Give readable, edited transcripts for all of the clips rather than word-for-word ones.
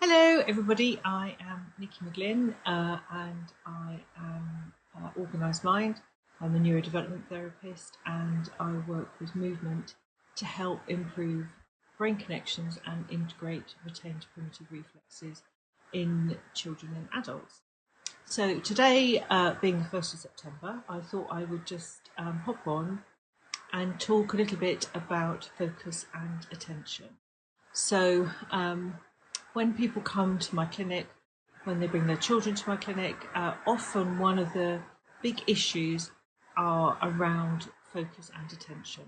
Hello everybody, I am Nikki McGlynn and I am Organised Mind. I'm a neurodevelopment therapist and I work with movement to help improve brain connections and integrate retained primitive reflexes in children and adults. So today, being the 1st of September, I thought I would just hop on and talk a little bit about focus and attention. So when people come to my clinic, when they bring their children to my clinic, often one of the big issues are around focus and attention.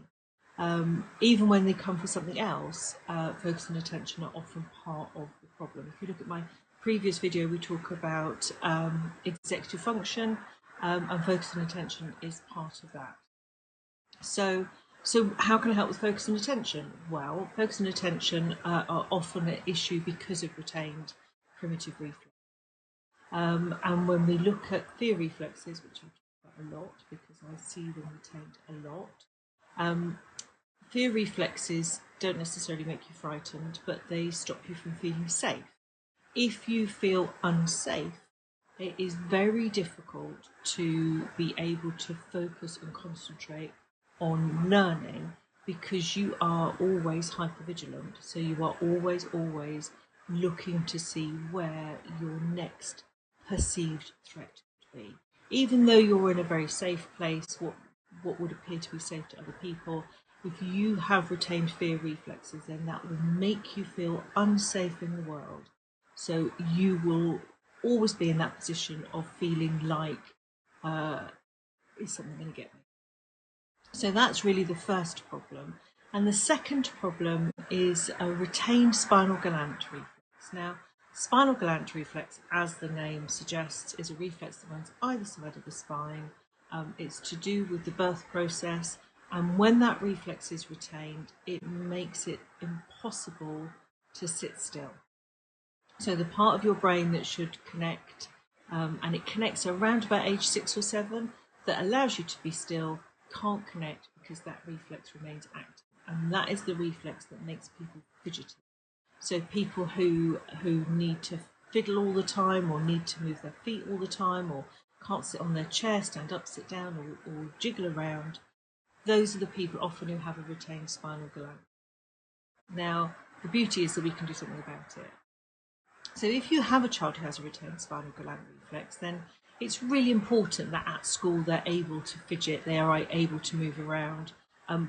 Even when they come for something else, focus and attention are often part of the problem. If you look at my previous video, we talk about executive function, and focus and attention is part of that. So how can I help with focus and attention? Well, focus and attention are often an issue because of retained primitive reflex. And when we look at fear reflexes, which I talk about a lot because I see them retained a lot, fear reflexes don't necessarily make you frightened, but they stop you from feeling safe. If you feel unsafe, it is very difficult to be able to focus and concentrate on learning because you are always hypervigilant. So you are always looking to see where your next perceived threat could be. Even though you're in a very safe place, what would appear to be safe to other people, if you have retained fear reflexes, then that will make you feel unsafe in the world. So you will always be in that position of feeling like, is something going to get me? So that's really the first problem. And the second problem is a retained spinal galant reflex. Now, spinal galant reflex, as the name suggests, is a reflex that runs either side of the spine. It's to do with the birth process. And when that reflex is retained, it makes it impossible to sit still. So the part of your brain that should connect, and it connects around about age 6 or 7, that allows you to be still, can't connect because that reflex remains active. And that is the reflex that makes people fidgety. So people who need to fiddle all the time, or need to move their feet all the time, or can't sit on their chair, stand up, sit down, or jiggle around, those are the people often who have a retained spinal galant. Now, the beauty is that we can do something about it. So if you have a child who has a retained spinal galant reflex, then it's really important that at school they're able to fidget, they are able to move around.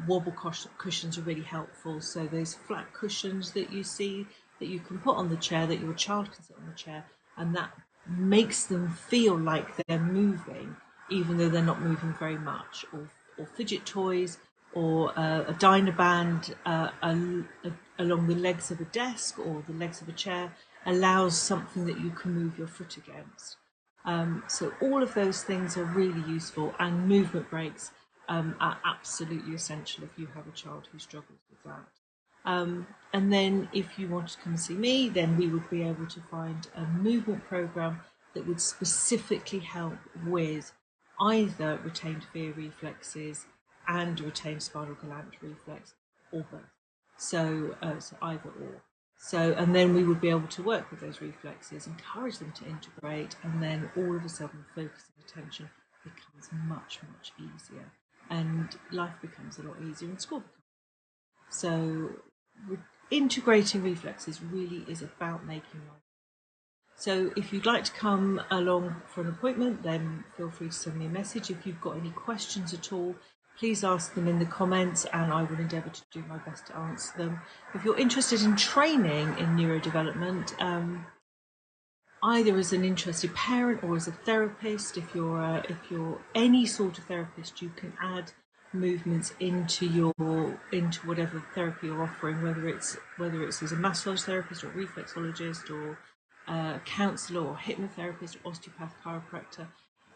Wobble cushions are really helpful. So those flat cushions that you see that you can put on the chair, that your child can sit on the chair, and that makes them feel like they're moving, even though they're not moving very much. Or fidget toys, or a Dynaband along the legs of a desk or the legs of a chair allows something that you can move your foot against. So all of those things are really useful, and movement breaks are absolutely essential if you have a child who struggles with that. And then if you want to come and see me, then we would be able to find a movement program that would specifically help with either retained fear reflexes and retained spinal galant reflex, or both. So either or. So, and then we would be able to work with those reflexes, encourage them to integrate, and then all of a sudden focus and attention becomes much easier, and life becomes a lot easier, and school becomes. So integrating reflexes really is about making life. So if you'd like to come along for an appointment, then feel free to send me a message. If you've got any questions at all, please ask them in the comments and I will endeavour to do my best to answer them. If you're interested in training in neurodevelopment, either as an interested parent or as a therapist, if you're any sort of therapist, you can add movements into whatever therapy you're offering, whether it's as a massage therapist or reflexologist or counsellor or hypnotherapist or osteopath, chiropractor,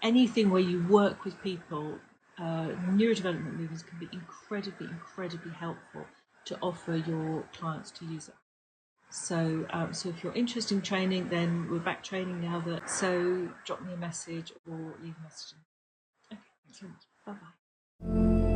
anything where you work with people. Neurodevelopment movements can be incredibly helpful to offer your clients to use it. So if you're interested in training, then we're back training now. So drop me a message or leave a message. Okay, thanks very much. Bye bye.